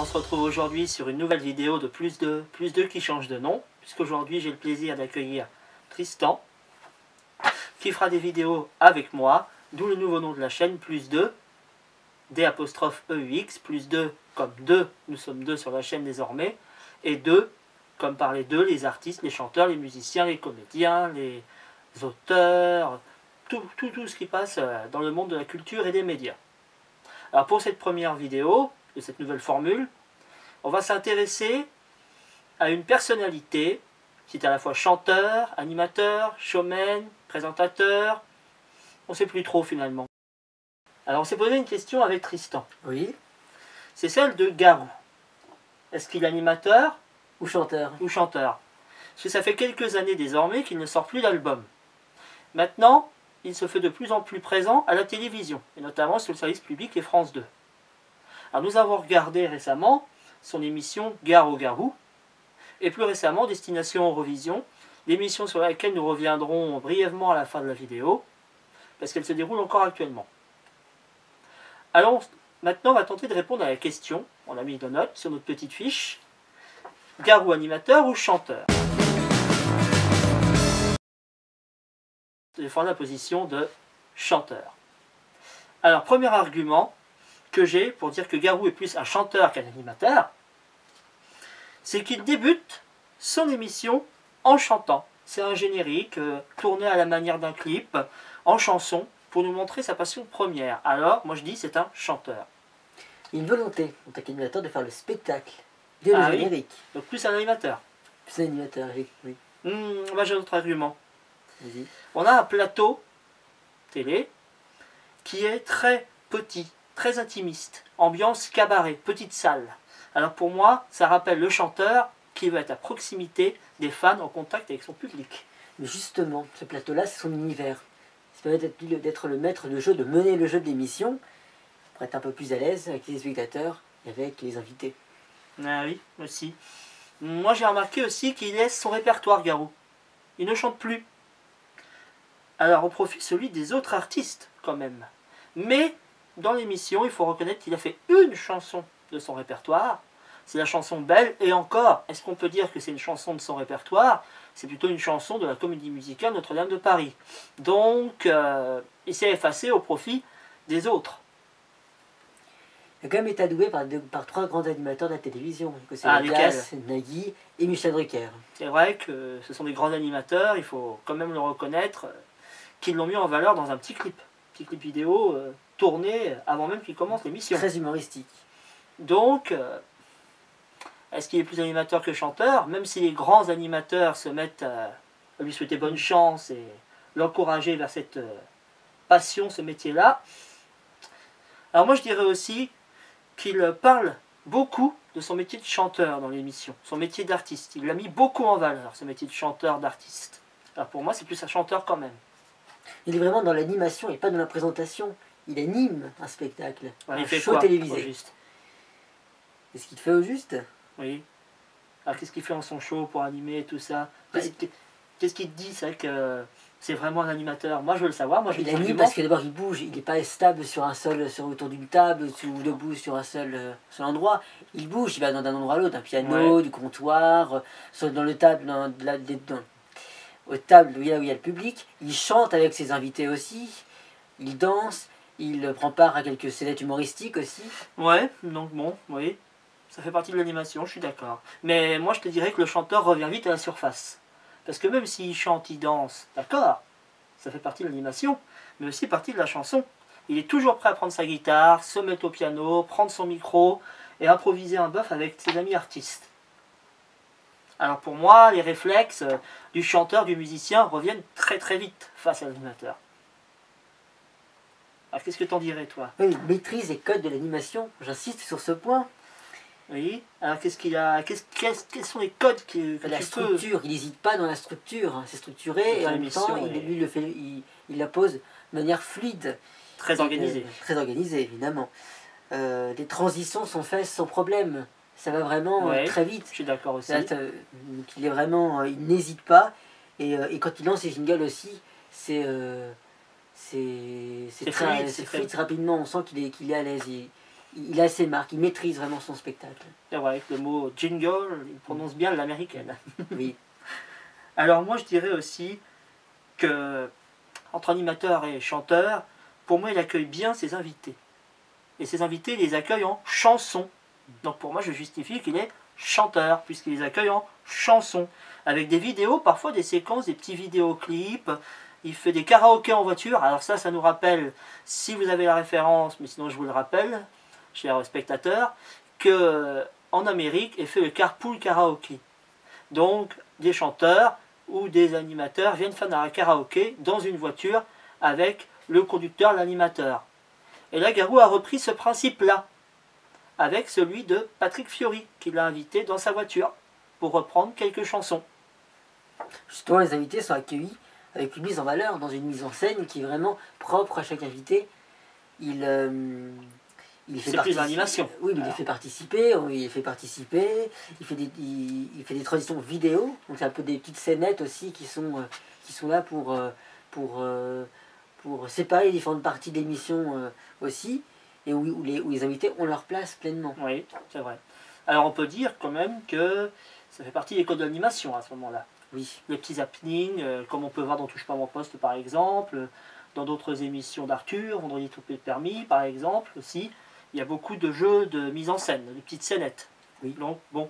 on se retrouve aujourd'hui sur une nouvelle vidéo de Plus 2 qui change de nom, puisqu'aujourd'hui j'ai le plaisir d'accueillir Tristan, qui fera des vidéos avec moi, d'où le nouveau nom de la chaîne, Plus 2, D'(EUX), Plus 2 comme 2, nous sommes 2 sur la chaîne désormais, et 2 comme par les deux, les artistes, les chanteurs, les musiciens, les comédiens, les auteurs, tout ce qui passe dans le monde de la culture et des médias. Alors pour cette première vidéo, de cette nouvelle formule, on va s'intéresser à une personnalité qui est à la fois chanteur, animateur, showman, présentateur, on ne sait plus trop finalement. Alors on s'est posé une question avec Tristan. Oui. C'est celle de Garou. Est-ce qu'il est animateur ou chanteur? Parce que ça fait quelques années désormais qu'il ne sort plus d'album. Maintenant, il se fait de plus en plus présent à la télévision, et notamment sur le service public et France 2. Alors nous avons regardé récemment son émission Gare au Garou, et plus récemment Destination Eurovision, l'émission sur laquelle nous reviendrons brièvement à la fin de la vidéo, parce qu'elle se déroule encore actuellement. Alors maintenant on va tenter de répondre à la question, on a mis de notes sur notre petite fiche, Garou animateur ou chanteur? Je vais prendre la position de chanteur. Alors premier argument que j'ai pour dire que Garou est plus un chanteur qu'un animateur, c'est qu'il débute son émission en chantant. C'est un générique tourné à la manière d'un clip, en chanson, pour nous montrer sa passion première. Alors, moi je dis c'est un chanteur. Il y a une volonté, en tant qu'animateur, de faire le spectacle, de le générique. Oui. Donc plus un animateur. Plus un animateur, oui. Moi j'ai un autre argument. Vas-y. On a un plateau télé qui est très petit, très intimiste, ambiance cabaret, petite salle. Alors pour moi, ça rappelle le chanteur qui va être à proximité des fans, en contact avec son public. Mais justement, ce plateau-là, c'est son univers. Ça permet d'être le maître de jeu, de mener le jeu de l'émission, pour être un peu plus à l'aise avec les spectateurs et avec les invités. Ah oui, aussi. Moi j'ai remarqué aussi qu'il laisse son répertoire, Garou. Il ne chante plus. Alors au profit celui des autres artistes, quand même. Mais dans l'émission, il faut reconnaître qu'il a fait une chanson de son répertoire. C'est la chanson Belle, et encore, est-ce qu'on peut dire que c'est une chanson de son répertoire? C'est plutôt une chanson de la comédie musicale Notre-Dame de Paris. Donc, il s'est effacé au profit des autres. Il a quand même été adoué par trois grands animateurs de la télévision. C'est Nagui et Michel Drucker. C'est vrai que ce sont des grands animateurs, il faut quand même le reconnaître, qu'ils l'ont mis en valeur dans un petit clip vidéo tourné avant même qu'il commence l'émission. Très humoristique. Donc, est-ce qu'il est plus animateur que chanteur? Même si les grands animateurs se mettent à lui souhaiter bonne chance et l'encourager vers cette passion, ce métier-là. Alors moi je dirais aussi qu'il parle beaucoup de son métier de chanteur dans l'émission, son métier d'artiste. Il l'a mis beaucoup en valeur, ce métier de chanteur, d'artiste. Alors pour moi c'est plus un chanteur quand même. Il est vraiment dans l'animation et pas dans la présentation. Il anime un spectacle, un show télévisé. Est-ce qu'il fait au juste? Oui. Alors qu'est-ce qu'il fait dans son show pour animer et tout ça? Qu'est-ce qu'il te dit? C'est vrai que c'est vraiment un animateur. Moi je veux le savoir. Moi, il anime parce que d'abord il bouge. Il n'est pas stable autour d'une table ou debout sur un seul endroit. Il bouge, il va d'un endroit à l'autre. Un piano, du comptoir, dans le table, aux tables où il y a le public. Il chante avec ses invités aussi. Il danse. Il prend part à quelques scénettes humoristiques aussi. Ouais, donc bon, oui. Ça fait partie de l'animation, je suis d'accord. Mais moi je te dirais que le chanteur revient vite à la surface. Parce que même s'il chante, il danse, d'accord, ça fait partie de l'animation, mais aussi partie de la chanson. Il est toujours prêt à prendre sa guitare, se mettre au piano, prendre son micro et improviser un bœuf avec ses amis artistes. Alors pour moi, les réflexes du chanteur, du musicien reviennent très très vite face à l'animateur. Alors qu'est-ce que t'en dirais toi? Oui, il maîtrise les codes de l'animation, j'insiste sur ce point. Oui, alors qu'est-ce qu'il a, quels sont les codes que la structure, il n'hésite pas dans la structure, c'est structuré et en même temps il la pose de manière fluide. Très organisée. Très organisée, évidemment. Les transitions sont faites sans problème, ça va vraiment très vite. Je suis d'accord aussi. Il n'hésite pas et quand il lance ses jingles aussi, c'est fluide rapidement, on sent qu'il est à l'aise. il a ses marques, il maîtrise vraiment son spectacle. C'est vrai, avec le mot jingle, il prononce bien l'américaine. Oui. Alors moi je dirais aussi que entre animateur et chanteur, pour moi il accueille bien ses invités. Et ses invités il les accueille en chanson. Donc pour moi je justifie qu'il est chanteur, puisqu'il les accueille en chanson. Avec des vidéos, parfois des séquences, des petits vidéoclips. Il fait des karaokés en voiture. Alors ça nous rappelle, si vous avez la référence, mais sinon je vous le rappelle, chers spectateurs, que en Amérique est fait le carpool karaoké. Donc des chanteurs ou des animateurs viennent faire un karaoké dans une voiture avec le conducteur, l'animateur. Et là, Garou a repris ce principe-là, avec celui de Patrick Fiori, qui l'a invité dans sa voiture, pour reprendre quelques chansons. Justement, les invités sont accueillis avec une mise en valeur, dans une mise en scène qui est vraiment propre à chaque invité. Il C'est plus l'animation. Oui, mais il les fait participer, il fait des transitions vidéo, donc c'est un peu des petites scénettes aussi qui sont là pour séparer les différentes parties de l'émission aussi, et où les invités ont leur place pleinement. Oui, c'est vrai. Alors on peut dire quand même que ça fait partie des codes de l'animation à ce moment-là. Oui. Les petits happenings, comme on peut voir dans Touche pas mon poste par exemple, dans d'autres émissions d'Arthur, Vendredi tout est permis par exemple aussi. Il y a beaucoup de jeux de mise en scène, de petites scénettes. Oui. Donc, bon,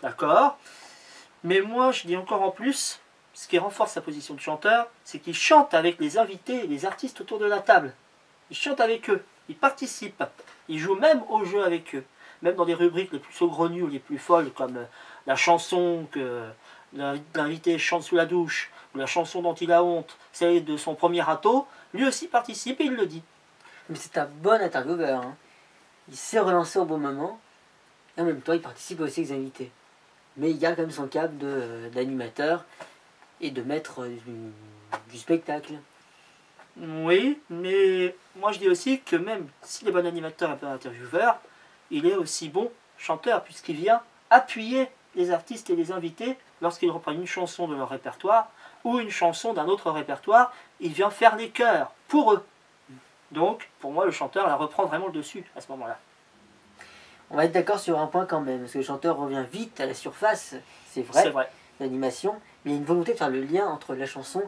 d'accord. Mais moi, je dis encore en plus, ce qui renforce sa position de chanteur, c'est qu'il chante avec les invités et les artistes autour de la table. Il chante avec eux, il participe, il joue même au jeu avec eux. Même dans des rubriques les plus saugrenues ou les plus folles, comme la chanson que l'invité chante sous la douche, ou la chanson dont il a honte, celle de son premier râteau, lui aussi participe et il le dit. Mais c'est un bon intervieweur, hein. Il sait relancer au bon moment, et en même temps il participe aussi aux invités. Mais il garde quand même son cap d'animateur et de maître du spectacle. Oui, mais moi je dis aussi que même s'il est bon animateur et bon intervieweur, il est aussi bon chanteur, puisqu'il vient appuyer les artistes et les invités lorsqu'ils reprennent une chanson de leur répertoire ou une chanson d'un autre répertoire, il vient faire les chœurs pour eux. Donc, pour moi, le chanteur la reprend vraiment le dessus à ce moment-là. On va être d'accord sur un point quand même, parce que le chanteur revient vite à la surface, c'est vrai, l'animation, mais il y a une volonté de faire le lien entre la chanson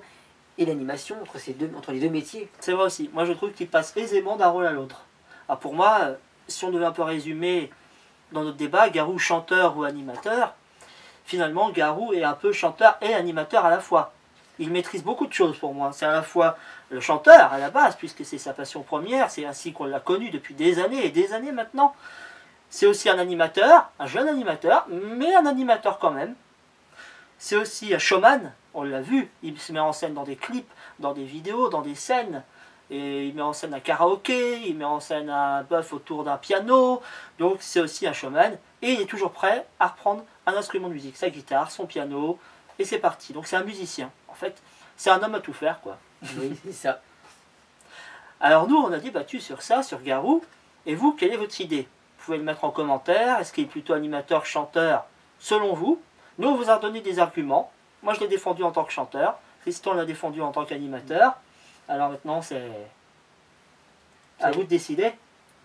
et l'animation, entre les deux métiers. C'est vrai aussi. Moi, je trouve qu'il passe aisément d'un rôle à l'autre. Alors pour moi, si on devait un peu résumer dans notre débat, Garou chanteur ou animateur, finalement, Garou est un peu chanteur et animateur à la fois. Il maîtrise beaucoup de choses pour moi. C'est à la fois le chanteur à la base, puisque c'est sa passion première, c'est ainsi qu'on l'a connu depuis des années et des années maintenant. C'est aussi un animateur, un jeune animateur, mais un animateur quand même. C'est aussi un showman, on l'a vu, il se met en scène dans des clips, dans des vidéos, dans des scènes. Et il met en scène un karaoké, il met en scène un bœuf autour d'un piano. Donc c'est aussi un showman. Et il est toujours prêt à reprendre un instrument de musique, sa guitare, son piano, et c'est parti. Donc c'est un musicien. En fait, c'est un homme à tout faire, quoi. Oui, c'est ça. Alors nous, on a débattu sur ça, sur Garou. Et vous, quelle est votre idée? Vous pouvez le mettre en commentaire. Est-ce qu'il est plutôt animateur, chanteur, selon vous? Nous, on vous a donné des arguments. Moi, je l'ai défendu en tant que chanteur. Tristan l'a défendu en tant qu'animateur. Alors maintenant, c'est à vous de décider.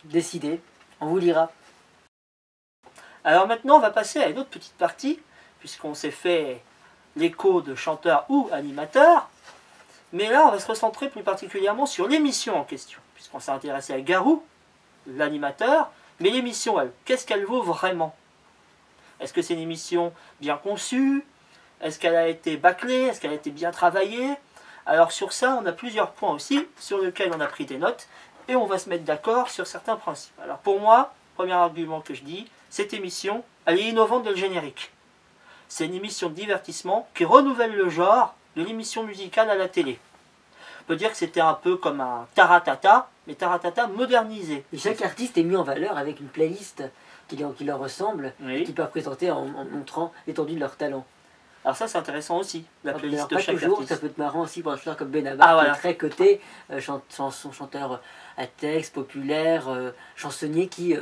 Décidez, on vous lira. Alors maintenant, on va passer à une autre petite partie, puisqu'on s'est fait l'écho de chanteur ou animateur. Mais là, on va se recentrer plus particulièrement sur l'émission en question, puisqu'on s'est intéressé à Garou, l'animateur. Mais l'émission, elle, qu'est-ce qu'elle vaut vraiment? Est-ce que c'est une émission bien conçue? Est-ce qu'elle a été bâclée? Est-ce qu'elle a été bien travaillée? Alors sur ça, on a plusieurs points aussi, sur lesquels on a pris des notes, et on va se mettre d'accord sur certains principes. Alors pour moi, premier argument que je dis, cette émission, elle est innovante dès le générique. C'est une émission de divertissement qui renouvelle le genre de l'émission musicale à la télé. On peut dire que c'était un peu comme un Taratata, mais Taratata modernisé. Et chaque artiste est mis en valeur avec une playlist qui leur ressemble, Oui. qu'ils peuvent présenter en montrant l'étendue de leur talent. Alors ça, c'est intéressant aussi, la playlist Alors, de pas chaque toujours, artiste. ça peut être marrant aussi pour un chanteur comme Benabar, Ah, qui voilà. est très coté, chanteur à texte, populaire, chansonnier qui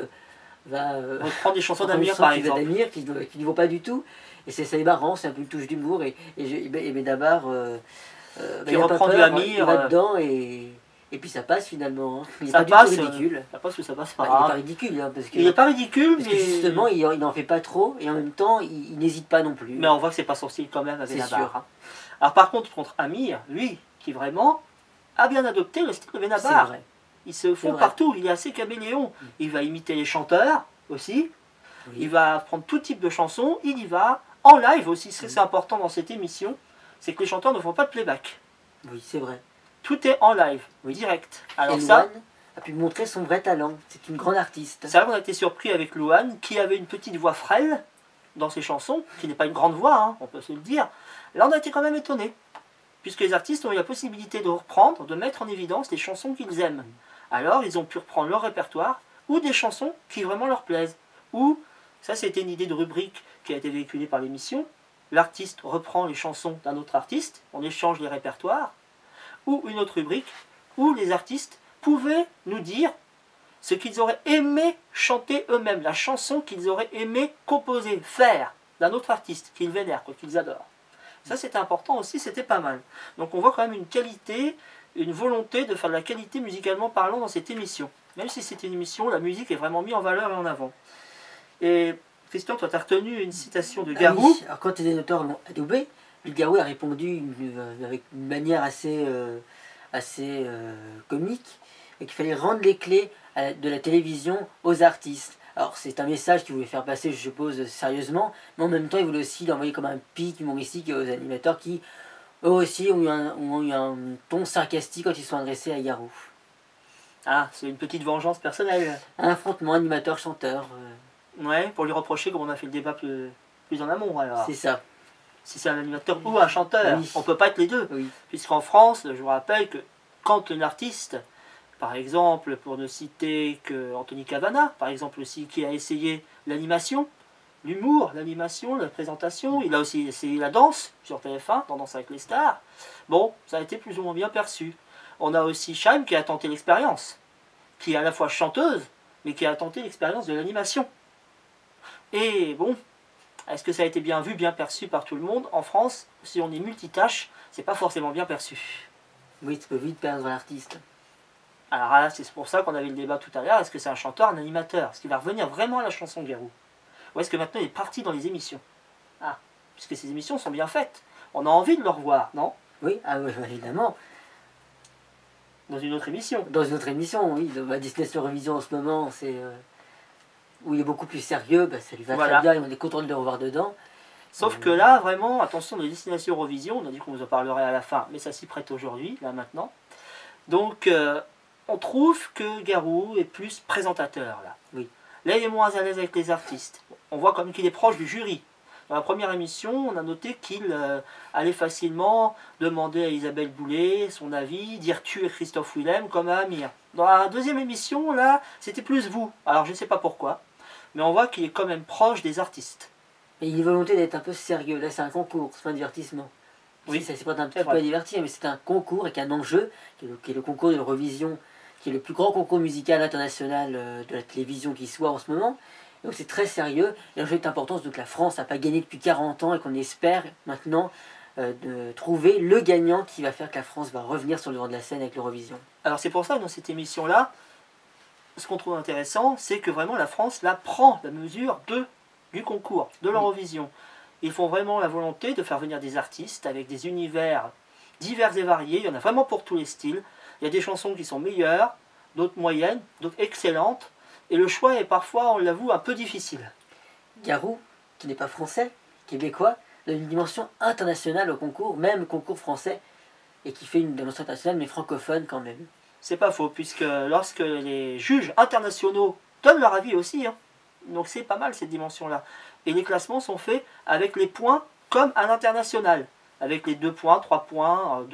va... On prend des chansons reprendre une d'Amir chanson par qui va exemple. d'Amir, qui n'y vaut pas du tout. Et c'est marrant, c'est un peu une touche d'humour. Et Benabar, Qui il a pas reprend du peur, Amir, il va dedans et Et puis ça passe finalement. Hein. Il n'est Ça pas du passe, tout ridicule. Ça passe ou ça passe Enfin, il pas. n'est pas ridicule, hein, parce que, Il n'est pas ridicule, parce mais... que justement, il n'en fait pas trop, et en même temps, il n'hésite pas non plus. Mais on voit que c'est pas son style quand même avec C'est la sûr. barre. Hein. Alors par contre Amir, lui, qui vraiment a bien adopté le style de C'est Benabar. vrai. Il se fond vrai. partout, il est assez caméléon. Il va imiter les chanteurs aussi, Oui. il va prendre tout type de chansons, il y va en live aussi. Ce qui est important dans cette émission, c'est que les chanteurs ne font pas de playback. Oui, c'est vrai. Tout est en live, Oui. direct. Alors Et ça, Louane a pu montrer son vrai talent. C'est une grande artiste. c'est vrai qu'on a été surpris avec Louane, qui avait une petite voix frêle dans ses chansons, qui n'est pas une grande voix, hein, on peut se le dire. Là, on a été quand même étonnés, puisque les artistes ont eu la possibilité de reprendre, de mettre en évidence des chansons qu'ils aiment. Alors, ils ont pu reprendre leur répertoire, ou des chansons qui vraiment leur plaisent. Ou, ça c'était une idée de rubrique qui a été véhiculée par l'émission, l'artiste reprend les chansons d'un autre artiste, on échange les répertoires, ou une autre rubrique, où les artistes pouvaient nous dire ce qu'ils auraient aimé chanter eux-mêmes, la chanson qu'ils auraient aimé composer, faire d'un autre artiste qu'ils vénèrent, qu'ils adorent. Ça c'était important aussi, c'était pas mal. Donc on voit quand même une qualité, une volonté de faire de la qualité musicalement parlant dans cette émission. Même si c'est une émission, la musique est vraiment mise en valeur et en avant. Et Christian, toi tu as retenu une citation de Garou. Oui. Alors quand les auteurs l'ont adoubé, Garou a répondu avec une manière assez comique, et qu'il fallait rendre les clés de la télévision aux artistes. Alors c'est un message qu'il voulait faire passer, je suppose, sérieusement, mais en même temps il voulait aussi l'envoyer comme un pic humoristique aux animateurs qui, eux aussi, ont eu un ton sarcastique quand ils se sont adressés à Garou. Ah, c'est une petite vengeance personnelle. Un affrontement animateur-chanteur. Ouais, pour lui reprocher comme on a fait le débat plus en amont. Alors. C'est ça. Si c'est un animateur ou un chanteur, Oui. on ne peut pas être les deux. Oui. Puisqu'en France, je vous rappelle que quand un artiste, par exemple, pour ne citer que Anthony Cavana, par exemple aussi, qui a essayé l'animation, l'humour, l'animation, la présentation, il a aussi essayé la danse sur TF1, dans Danse avec les stars. Bon, ça a été plus ou moins bien perçu. On a aussi Chaim qui a tenté l'expérience, qui est à la fois chanteuse, mais qui a tenté l'expérience de l'animation. Et bon, est-ce que ça a été bien vu, bien perçu par tout le monde? En France, si on est multitâche, c'est pas forcément bien perçu. Oui, tu peux vite perdre l'artiste. Alors là, c'est pour ça qu'on avait le débat tout à l'heure, est-ce que c'est un chanteur, un animateur? Est-ce qu'il va revenir vraiment à la chanson Garou? Ou est-ce que maintenant il est parti dans les émissions? Ah, puisque ces émissions sont bien faites. On a envie de le revoir, non? Oui, ah oui, évidemment. Dans une autre émission. Dans une autre émission, oui. Disney sur Eurovision en ce moment, c'est où il est beaucoup plus sérieux, ça lui va Voilà. très bien et on est content de le revoir dedans. Sauf que là, vraiment, attention, les destinations Eurovision, on a dit qu'on vous en parlerait à la fin, mais ça s'y prête aujourd'hui, là maintenant. Donc, on trouve que Garou est plus présentateur, là. Oui. Là, il est moins à l'aise avec les artistes. On voit quand même qu'il est proche du jury. Dans la première émission, on a noté qu'il allait facilement demander à Isabelle Boulay son avis, dire tu et Christophe Willem comme à Amir. Dans la deuxième émission, là, c'était plus vous. Alors, je ne sais pas pourquoi, mais on voit qu'il est quand même proche des artistes. Et il a une volonté d'être un peu sérieux. Là, c'est un concours, c'est pas un divertissement. Oui, ça c'est pas un petit peu à divertir, mais c'est un concours avec un enjeu, qui est le concours de l'Eurovision, qui est le plus grand concours musical international de la télévision qui soit en ce moment. Donc c'est très sérieux. Et l'enjeu est important, donc la France n'a pas gagné depuis 40 ans et qu'on espère maintenant de trouver le gagnant qui va faire que la France va revenir sur le devant de la scène avec l'Eurovision. Alors c'est pour ça que dans cette émission-là, ce qu'on trouve intéressant, c'est que vraiment la France là, prend la mesure du concours, de l'Eurovision. Ils font vraiment la volonté de faire venir des artistes avec des univers divers et variés. Il y en a vraiment pour tous les styles. Il y a des chansons qui sont meilleures, d'autres moyennes, d'autres excellentes. Et le choix est parfois, on l'avoue, un peu difficile. Garou, qui n'est pas français, québécois, donne une dimension internationale au concours, même concours français, et qui fait une dimension internationale, mais francophone quand même. C'est pas faux, puisque lorsque les juges internationaux donnent leur avis aussi, hein, donc c'est pas mal cette dimension-là. Et les classements sont faits avec les points comme à l'international. Avec les 2 points, 3 points,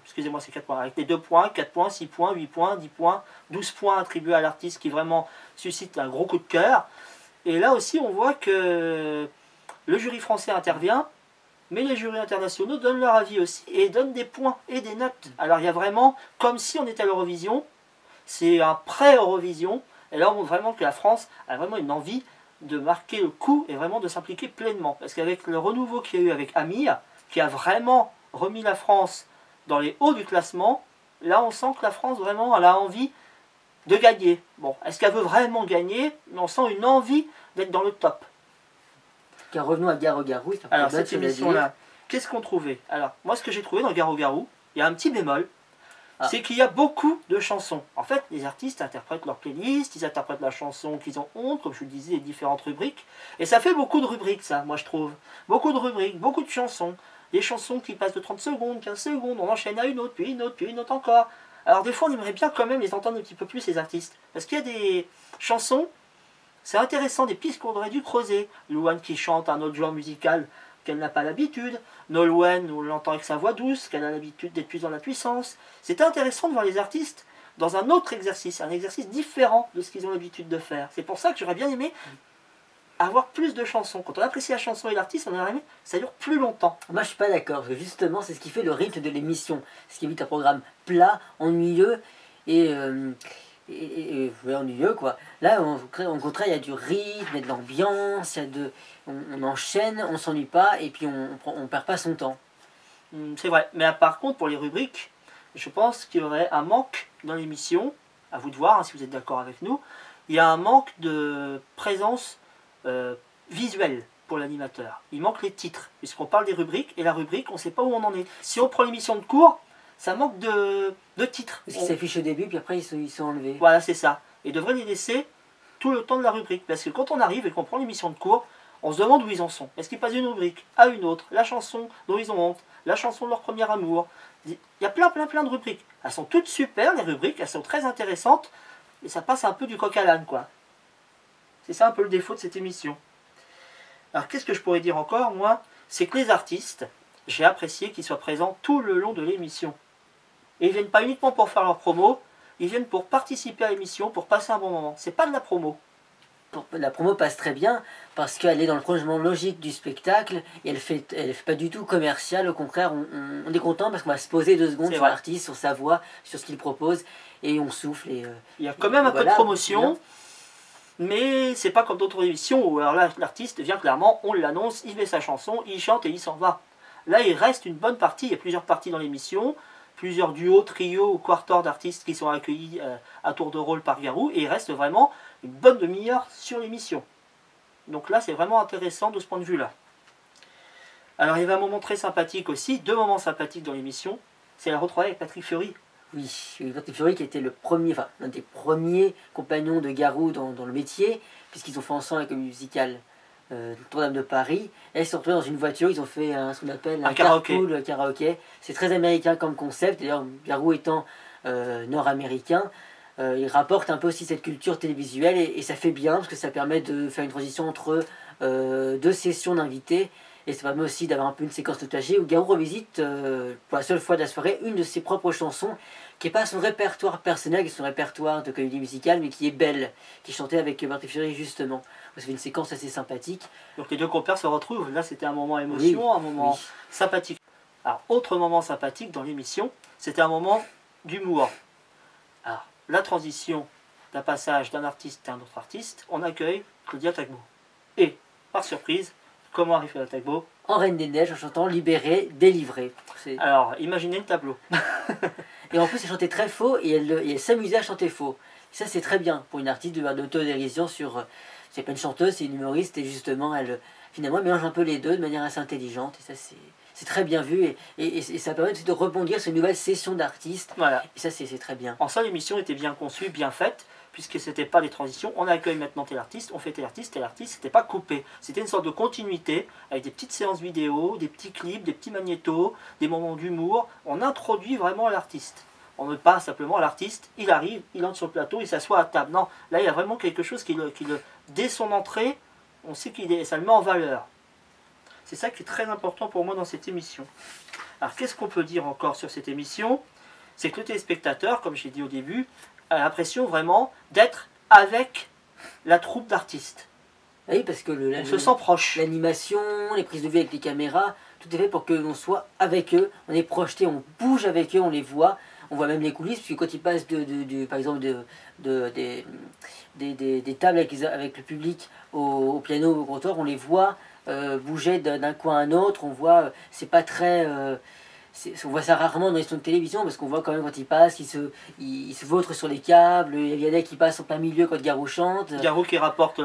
excusez-moi c'est 4 points, avec les 2 points, 4 points, 6 points, 8 points, 10 points, 12 points attribués à l'artiste qui vraiment suscite un gros coup de cœur. Et là aussi on voit que le jury français intervient, mais les jurys internationaux donnent leur avis aussi et donnent des points et des notes. Alors il y a vraiment, comme si on était à l'Eurovision, c'est un pré-Eurovision, et là on montre vraiment que la France a vraiment une envie de marquer le coup et vraiment de s'impliquer pleinement. Parce qu'avec le renouveau qu'il y a eu avec Amir, qui a vraiment remis la France dans les hauts du classement, Là, on sent que la France, vraiment, elle a envie de gagner. Bon, est-ce qu'elle veut vraiment gagner? Mais on sent une envie d'être dans le top. Car revenons à Garou-Garou. Alors, cette émission-là, qu'est-ce qu'on trouvait? Alors, moi, ce que j'ai trouvé dans Garou-Garou, il y a un petit bémol. C'est qu'il y a beaucoup de chansons. En fait, les artistes interprètent leur playlist, ils interprètent la chanson qu'ils ont honte, comme je vous le disais, les différentes rubriques. Et ça fait beaucoup de rubriques, ça, moi, je trouve. Beaucoup de rubriques, beaucoup de chansons. Des chansons qui passent de 30 secondes, 15 secondes, on enchaîne à une autre, puis une autre, puis une autre encore. Alors, des fois, on aimerait bien quand même les entendre un petit peu plus, les artistes. Parce qu'il y a des chansons, c'est intéressant, des pistes qu'on aurait dû creuser. Louane qui chante un autre genre musical qu'elle n'a pas l'habitude. Nolwenn, on l'entend avec sa voix douce, qu'elle a l'habitude d'être plus dans la puissance. C'était intéressant de voir les artistes dans un autre exercice, un exercice différent de ce qu'ils ont l'habitude de faire. C'est pour ça que j'aurais bien aimé avoir plus de chansons. Quand on apprécie la chanson et l'artiste, on aurait aimé que ça dure plus longtemps. Moi, je suis pas d'accord, parce que justement, c'est ce qui fait le rythme de l'émission. Ce qui évite un programme plat, ennuyeux et ennuyeux, quoi. Là, au contraire, il y a du rythme, il y a de l'ambiance, on enchaîne, on s'ennuie pas, et puis on perd pas son temps. C'est vrai. Mais par contre, pour les rubriques, je pense qu'il y aurait un manque dans l'émission. À vous de voir, hein, si vous êtes d'accord avec nous. Il y a un manque de présence visuelle pour l'animateur. Il manque les titres, puisqu'on parle des rubriques, et la rubrique, on ne sait pas où on en est. Si on prend l'émission de cours, ça manque de titres. Parce qu'ils s'affichent au début, puis après ils sont enlevés. Voilà, c'est ça. Et devrait les laisser tout le temps de la rubrique. Parce que quand on arrive et qu'on prend l'émission de cours, on se demande où ils en sont. Est-ce qu'ils passent d'une rubrique à une autre? La chanson dont ils ont honte, la chanson de leur premier amour. Il y a plein de rubriques. Elles sont toutes super, les rubriques, elles sont très intéressantes, et ça passe un peu du coq à l'âne, quoi. C'est ça un peu le défaut de cette émission. Alors qu'est-ce que je pourrais dire encore, moi? C'est que les artistes, j'ai apprécié qu'ils soient présents tout le long de l'émission. Et ils viennent pas uniquement pour faire leur promo, ils viennent pour participer à l'émission, pour passer un bon moment. C'est pas de la promo. La promo passe très bien parce qu'elle est dans le prolongement logique du spectacle et elle fait pas du tout commercial. Au contraire, on est content parce qu'on va se poser 2 secondes sur l'artiste, sur sa voix, sur ce qu'il propose et on souffle. Il y a quand même un peu de promotion, mais c'est pas comme d'autres émissions où alors là l'artiste vient clairement, on l'annonce, il met sa chanson, il chante et il s'en va. Là, il reste une bonne partie. Il y a plusieurs parties dans l'émission. Plusieurs duos, trios ou quarters d'artistes qui sont accueillis à tour de rôle par Garou, et il reste vraiment une bonne demi-heure sur l'émission. Donc là, c'est vraiment intéressant de ce point de vue-là. Alors, il y avait un moment très sympathique aussi, 2 moments sympathiques dans l'émission. C'est la retrouvaille avec Patrick Fiori. Oui, Patrick Fiori qui était l'un des premiers compagnons de Garou dans le métier, puisqu'ils ont fait ensemble avec le musical Notre-Dame de Paris. Et ils se sont retrouvés dans une voiture, ils ont fait ce qu'on appelle un carpool karaoké. C'est très américain comme concept, d'ailleurs Garou étant nord-américain, il rapporte un peu aussi cette culture télévisuelle et ça fait bien parce que ça permet de faire une transition entre 2 sessions d'invités. Et ça permet aussi d'avoir un peu une séquence notagée où Garou revisite pour la seule fois de la soirée une de ses propres chansons qui n'est pas son répertoire personnel, qui est son répertoire de comédie musicale, mais qui est Belle, qui chantait avec Patrick Fiori justement. Ça fait une séquence assez sympathique. Donc les 2 compères se retrouvent. Là, c'était un moment émotion, un moment sympathique. Alors, autre moment sympathique dans l'émission, c'était un moment d'humour. Alors, la transition d'un passage d'un artiste à un autre artiste, on accueille Claudia Tagbo. Et, par surprise, comment arrive Claudia Tagbo? En Reine des Neiges, en chantant Libéré, délivré. Alors, imaginez le tableau. Et en plus, elle chantait très faux et elle s'amusait à chanter faux. Et ça, c'est très bien pour une artiste de l'autodérision sur... c'est pas une chanteuse, c'est une humoriste et justement, finalement, elle mélange un peu les deux de manière assez intelligente. Et ça, c'est très bien vu et ça permet aussi de rebondir sur une nouvelle session d'artistes. Voilà. Et ça, c'est très bien. En ça, l'émission était bien conçue, bien faite, puisque c'était pas des transitions. On accueille maintenant tel artiste, on fait tel artiste, c'était pas coupé. C'était une sorte de continuité avec des petites séances vidéo, des petits clips, des petits magnétos, des moments d'humour. On introduit vraiment l'artiste. On ne pas simplement l'artiste, il arrive, il entre sur le plateau, il s'assoit à table. Non, là il y a vraiment quelque chose dès son entrée, on sait ça le met en valeur. C'est ça qui est très important pour moi dans cette émission. Alors qu'est-ce qu'on peut dire encore sur cette émission? C'est que le téléspectateur, comme j'ai dit au début, a l'impression vraiment d'être avec la troupe d'artistes. Oui, parce que on se sent proche. L'animation, les prises de vue avec les caméras, tout est fait pour que l'on soit avec eux, on est projeté, on bouge avec eux, on les voit. On voit même les coulisses, puisque quand ils passent par exemple des tables avec le public au piano ou au comptoir, on les voit bouger d'un coin à un autre. On voit, c'est pas très on voit ça rarement dans les émissions de télévision, parce qu'on voit quand même quand ils passent, ils se vautrent sur les câbles, il y en a qui passent en plein milieu quand Garou chante. Garou qui rapporte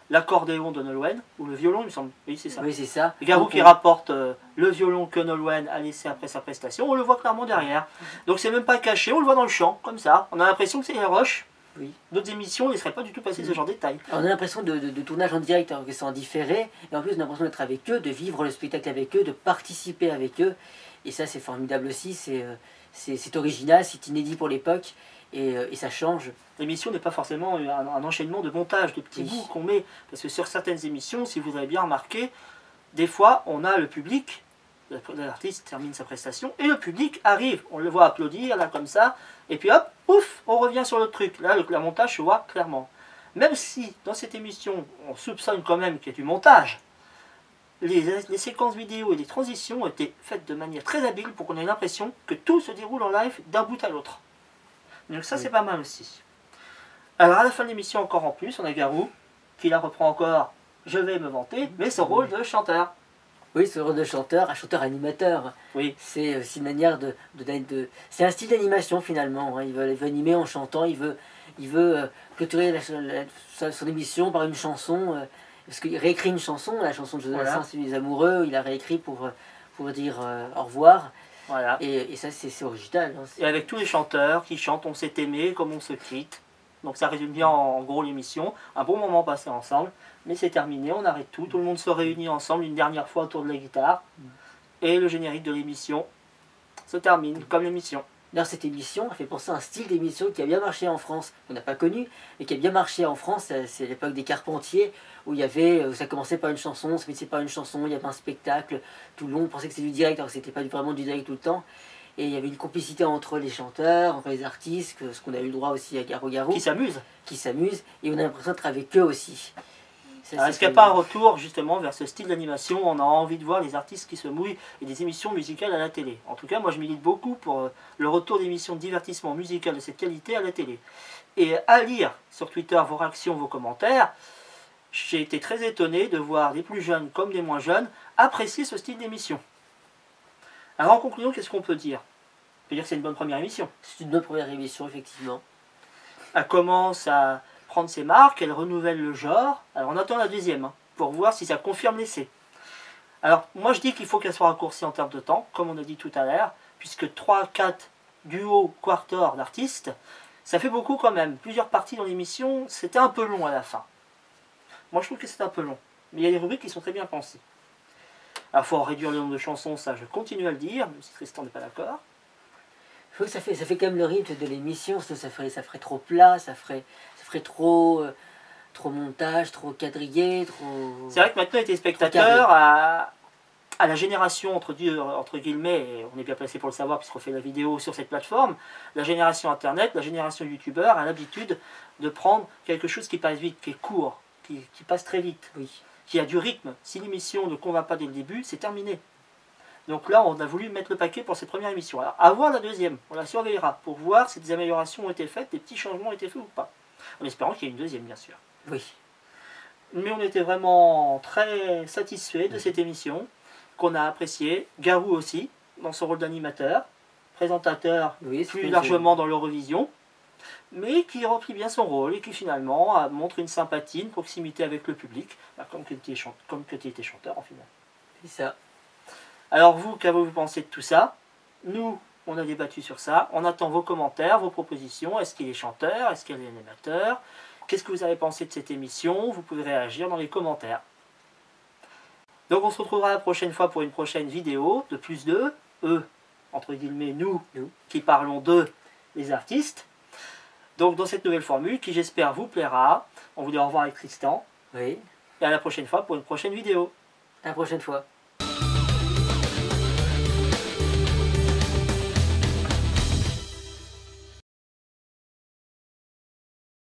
l'accordéon de Nolwenn, ou le violon, il me semble. Oui, c'est ça. Oui, c'est ça. Garou qui rapporte le violon que Nolwenn a laissé après sa prestation, on le voit clairement derrière. Donc c'est même pas caché, on le voit dans le champ, comme ça. On a l'impression que c'est les roches. Oui. D'autres émissions ne laisseraient pas du tout passer ce genre de détails. Alors, on a l'impression de tournage en direct, alors que c'est en différé, et en plus on a l'impression d'être avec eux, de vivre le spectacle avec eux, de participer avec eux, et ça c'est formidable aussi, c'est original, c'est inédit pour l'époque, et ça change. L'émission n'est pas forcément un enchaînement de montage, de petits bouts qu'on met, parce que sur certaines émissions, si vous avez bien remarqué, des fois on a le public, l'artiste termine sa prestation, et le public arrive, on le voit applaudir, là comme ça, et puis hop, ouf, on revient sur le truc. Là, le montage se voit clairement. Même si, dans cette émission, on soupçonne quand même qu'il y a du montage, les séquences vidéo et les transitions ont été faites de manière très habile pour qu'on ait l'impression que tout se déroule en live d'un bout à l'autre. Donc ça, c'est pas mal aussi. Alors, à la fin de l'émission, encore en plus, on a Garou, qui la reprend encore, je vais me vanter, mais son rôle de chanteur. Oui, ce rôle de chanteur, un chanteur-animateur. Oui. C'est aussi une manière c'est un style d'animation finalement. Hein. Il veut animer en chantant, il veut clôturer son émission par une chanson. Parce qu'il réécrit une chanson, la chanson de Joseph Dassin, c'est Les Amoureux, il a réécrit pour dire au revoir. Voilà. Et ça, c'est original. Hein. Et avec tous les chanteurs qui chantent, on s'est aimé comme on se quitte. Donc ça résume bien en gros l'émission. Un bon moment passé ensemble. Mais c'est terminé, on arrête tout. Tout le monde se réunit ensemble une dernière fois autour de la guitare. Et le générique de l'émission se termine comme l'émission. D'ailleurs, cette émission a fait penser à un style d'émission qui a bien marché en France, qu'on n'a pas connu, mais qui a bien marché en France. C'est l'époque des Carpentiers, où ça commençait par une chanson, ça finissait par une chanson, il y avait un spectacle. Tout le monde pensait que c'était du direct, alors que c'était pas vraiment du direct tout le temps. Et il y avait une complicité entre les chanteurs, entre les artistes, ce qu'on a eu le droit aussi à Garou Garou. Qui s'amusent. Et on a l'impression d'être avec eux aussi. Est-ce qu'il n'y a pas un retour justement vers ce style d'animation? On a envie de voir les artistes qui se mouillent et des émissions musicales à la télé. En tout cas, moi je milite beaucoup pour le retour d'émissions de divertissement musical de cette qualité à la télé. Et à lire sur Twitter vos réactions, vos commentaires, j'ai été très étonné de voir des plus jeunes comme des moins jeunes apprécier ce style d'émission. Alors en conclusion, qu'est-ce qu'on peut dire? On peut dire que c'est une bonne première émission. C'est une bonne première émission, effectivement. Elle commence à prendre ses marques, elle renouvelle le genre. Alors on attend la deuxième, pour voir si ça confirme l'essai. Alors moi je dis qu'il faut qu'elle soit raccourcie en termes de temps, comme on a dit tout à l'heure, puisque 3-4 duos, quarters d'artistes, ça fait beaucoup quand même. Plusieurs parties dans l'émission, c'était un peu long à la fin. Moi je trouve que c'est un peu long, mais il y a des rubriques qui sont très bien pensées. Alors il faut réduire le nombre de chansons, ça je continue à le dire, même si Tristan n'est pas d'accord. Je trouve que ça fait quand même le rythme de l'émission, ça ferait trop plat, ça ferait trop montage, trop quadrillé, trop... C'est vrai que maintenant les téléspectateurs, à la génération entre guillemets, et on est bien placé pour le savoir puisqu'on fait la vidéo sur cette plateforme, la génération internet, la génération youtubeur a l'habitude de prendre quelque chose qui passe vite, qui est court, qui passe très vite, oui, qui a du rythme. Si l'émission ne convainc pas dès le début, c'est terminé. Donc là, on a voulu mettre le paquet pour cette première émission. Alors, à voir la deuxième, on la surveillera pour voir si des améliorations ont été faites, des petits changements ont été faits ou pas. En espérant qu'il y ait une deuxième, bien sûr. Oui. Mais on était vraiment très satisfaits de cette émission, qu'on a appréciée. Garou aussi, dans son rôle d'animateur, présentateur plus largement dans l'Eurovision, mais qui remplit bien son rôle et qui finalement montre une sympathie, une proximité avec le public, comme que tu étais chanteur en final. C'est ça. Alors vous, qu'avez-vous pensé de tout ça? Nous, on a débattu sur ça. On attend vos commentaires, vos propositions. Est-ce qu'il est chanteur? Est-ce qu'il est animateur? Qu'est-ce que vous avez pensé de cette émission? Vous pouvez réagir dans les commentaires. Donc on se retrouvera la prochaine fois pour une prochaine vidéo de plus de eux, entre guillemets nous, qui parlons de les artistes. Donc dans cette nouvelle formule qui j'espère vous plaira. On vous dit au revoir avec Tristan. Oui. Et à la prochaine fois pour une prochaine vidéo. À la prochaine fois.